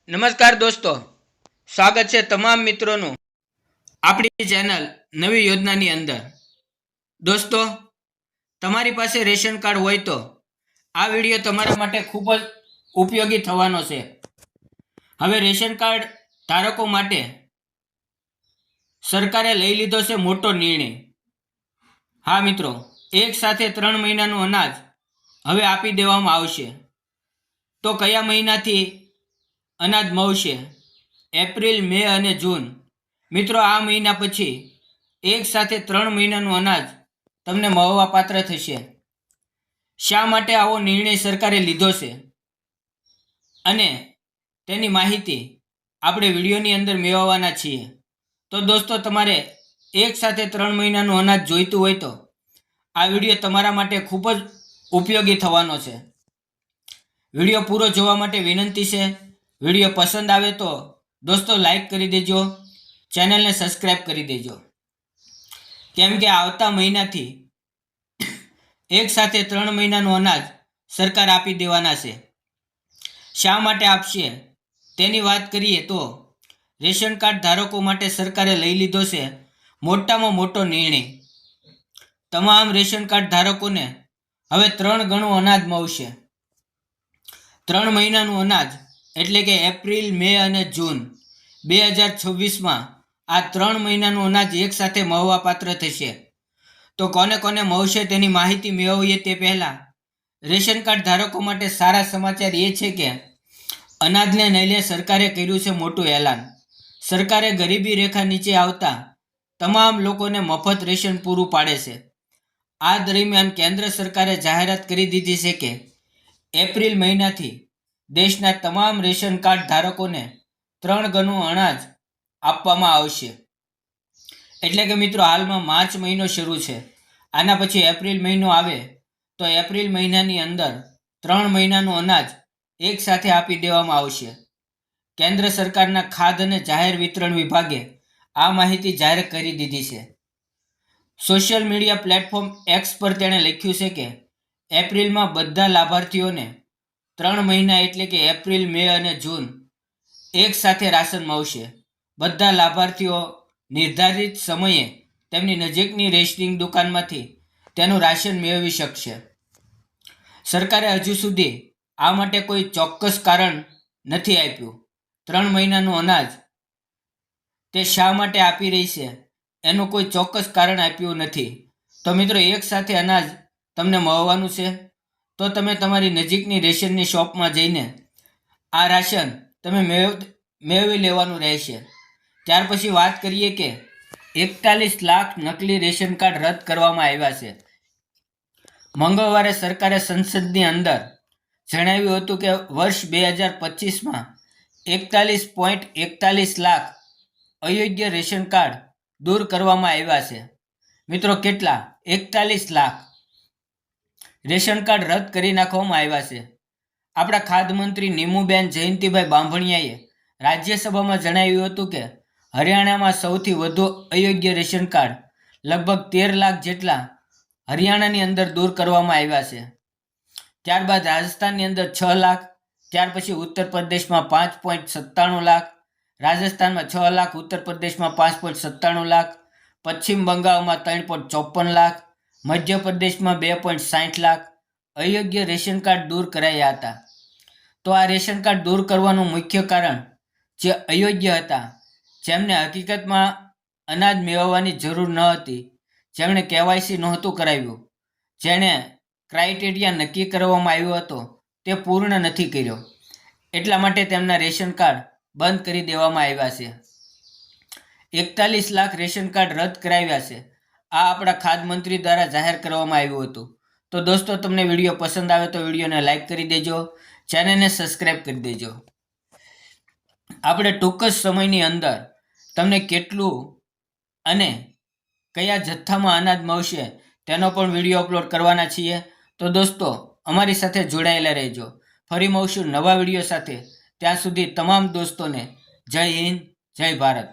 નમસ્કાર દોસ્તો, સ્વાગત છે તમામ મિત્રોનું આપણી ચેનલ નવી યોજનાની અંદર। દોસ્તો, તમારી પાસે રેશન કાર્ડ હોય તો આ વિડીયો તમારા માટે ખૂબ જ ઉપયોગી થવાનો છે। હવે રેશન કાર્ડ ધારકો માટે સરકારે લઈ લીધો છે મોટો નિર્ણય। હા મિત્રો, એક સાથે 3 મહિનાનું અનાજ હવે આપી દેવામાં આવશે। તો કયા મહિનાથી અનાજ મળશે? એપ્રિલ, મે અને જૂન। મિત્રો, આ મહિના પછી એક સાથે 3 મહિનાનું અનાજ તમને મળવા પાત્ર થશે। શા માટે આવો નિર્ણય સરકારે લીધો છે અને તેની માહિતી આપણે વિડીયોની અંદર મેળવવાના છીએ। તો દોસ્તો, તમારે એક સાથે 3 મહિનાનું અનાજ જોઈતું હોય તો આ વિડીયો તમારા માટે ખૂબ જ ઉપયોગી થવાનો છે। વિડીયો પૂરો જોવા માટે વિનંતી છે। વિડીયો પસંદ આવે તો દોસ્તો લાઈક કરી દેજો, ચેનલને સબસ્ક્રાઈબ કરી દેજો, કેમ કે આવતા મહિનાથી એક સાથે 3 મહિનાનું અનાજ સરકાર આપી દેવાના છે। શા માટે આપશે તેની વાત કરીએ તો રેશન કાર્ડ ધારકો માટે સરકારે લઈ લીધો છે મોટામાં મોટો નિર્ણય। તમામ રેશન કાર્ડ ધારકોને હવે 3 ગણું અનાજ મળશે। 3 મહિનાનું અનાજ એટલે કે એપ્રિલ, મે અને જૂન 2026માં આ 3 મહિનાનું અનાજ એક સાથે મળવા પાત્ર થશે। તો કોને કોને મળશે તેની માહિતી મેળવીએ તે પહેલાં રેશન કાર્ડ ધારકો માટે સારા સમાચાર એ છે કે અનાજને લઈને સરકારે કર્યું છે મોટું એલાન। સરકારે ગરીબી રેખા નીચે આવતા તમામ લોકોને મફત રેશન પૂરું પાડે છે। આ દરમિયાન કેન્દ્ર સરકારે જાહેરાત કરી દીધી છે કે એપ્રિલ મહિનાથી દેશના તમામ રેશન કાર્ડ ધારકોને 3 ગણું અનાજ આપવામાં આવશે। એટલે કે મિત્રો, હાલમાં માર્ચ મહિનો શરૂ છે, આના પછી એપ્રિલ મહિનો આવે તો એપ્રિલ મહિનાની અંદર 3 મહિનાનું અનાજ એક સાથે આપી દેવામાં આવશે। કેન્દ્ર સરકારના ખાદ્ય અને જાહેર વિતરણ વિભાગે આ માહિતી જાહેર કરી દીધી છે। સોશિયલ મીડિયા પ્લેટફોર્મ એક્સ પર તેણે લખ્યું છે કે એપ્રિલમાં બધા લાભાર્થીઓને 3 મહિના એટલે કે એપ્રિલ, મે અને જૂન એક સાથે રાશન મળશે। બધા લાભાર્થીઓ નિર્ધારિત સમયે તેમની નજીકની રેશનિંગ દુકાનમાંથી તેનું રાશન મેળવી શકશે। સરકારે હજુ સુધી આ માટે કોઈ ચોક્કસ કારણ નથી આપ્યું। 3 મહિનાનું અનાજ તે શા માટે આપી રહી છે એનું કોઈ ચોક્કસ કારણ આપ્યું નથી। તો મિત્રો, એક સાથે અનાજ તમને મળવાનું છે તો તમે તમારી નજીકની રેશનની શોપમાં જઈને આ રાશન તમે મેળવી લેવાનું રહેશે। ત્યાર પછી વાત કરીએ કે 41 લાખ નકલી રેશન કાર્ડ રદ કરવામાં આવ્યા છે। મંગળવારે સરકારે સંસદની અંદર જણાવ્યું હતું કે વર્ષ 2025માં 41.41 લાખ અયોગ્ય રેશન કાર્ડ દૂર કરવામાં આવ્યા છે। મિત્રો, કેટલા? 41 લાખ રેશન કાર્ડ રદ કરી નાખવામાં આવ્યા છે। આપણા ખાદ્યમંત્રી નીમુબેન જયંતિભાઈ બાંભણિયાએ રાજ્યસભામાં જણાવ્યું હતું કે હરિયાણામાં સૌથી વધુ અયોગ્ય રેશન કાર્ડ લગભગ 13 લાખ જેટલા હરિયાણાની અંદર દૂર કરવામાં આવ્યા છે। ત્યારબાદ રાજસ્થાનની અંદર 6 લાખ, ત્યાર પછી ઉત્તર પ્રદેશમાં 5.97 લાખ, રાજસ્થાનમાં 6 લાખ, ઉત્તર પ્રદેશમાં 5.97 લાખ, પશ્ચિમ બંગાળમાં 3.54 લાખ, મધ્યપ્રદેશમાં 2.60 લાખ અયોગ્ય રેશન કાર્ડ દૂર કરાયા હતા। તો આ રેશન કાર્ડ દૂર કરવાનું મુખ્ય કારણ જે અયોગ્ય હતા, જેમને હકીકતમાં અનાજ મેળવવાની જરૂર ન હતી, જેમણે કેવાયસી નહોતું કરાવ્યું, જેણે ક્રાઇટેરિયા નક્કી કરવામાં આવ્યો હતો તે પૂર્ણ નથી કર્યો, એટલા માટે તેમના રેશન કાર્ડ બંધ કરી દેવામાં આવ્યા છે। 41 લાખ રેશન કાર્ડ રદ કરાવ્યા છે। આ આપણા ખાદ્યમંત્રી દ્વારા જાહેર કરવામાં આવ્યું હતું। તો દોસ્તો, તમને વિડીયો પસંદ આવે તો વિડીયોને લાઈક કરી દેજો, ચેનલને સબસ્ક્રાઈબ કરી દેજો। આપણે ટૂંક જ સમયની અંદર તમને કેટલું અને કયા જથ્થામાં અનાજ મળશે તેનો પણ વિડીયો અપલોડ કરવાના છીએ। તો દોસ્તો, અમારી સાથે જોડાયેલા રહેજો। ફરી મળશું નવા વિડીયો સાથે। ત્યાં સુધી તમામ દોસ્તોને જય હિન્દ, જય ભારત।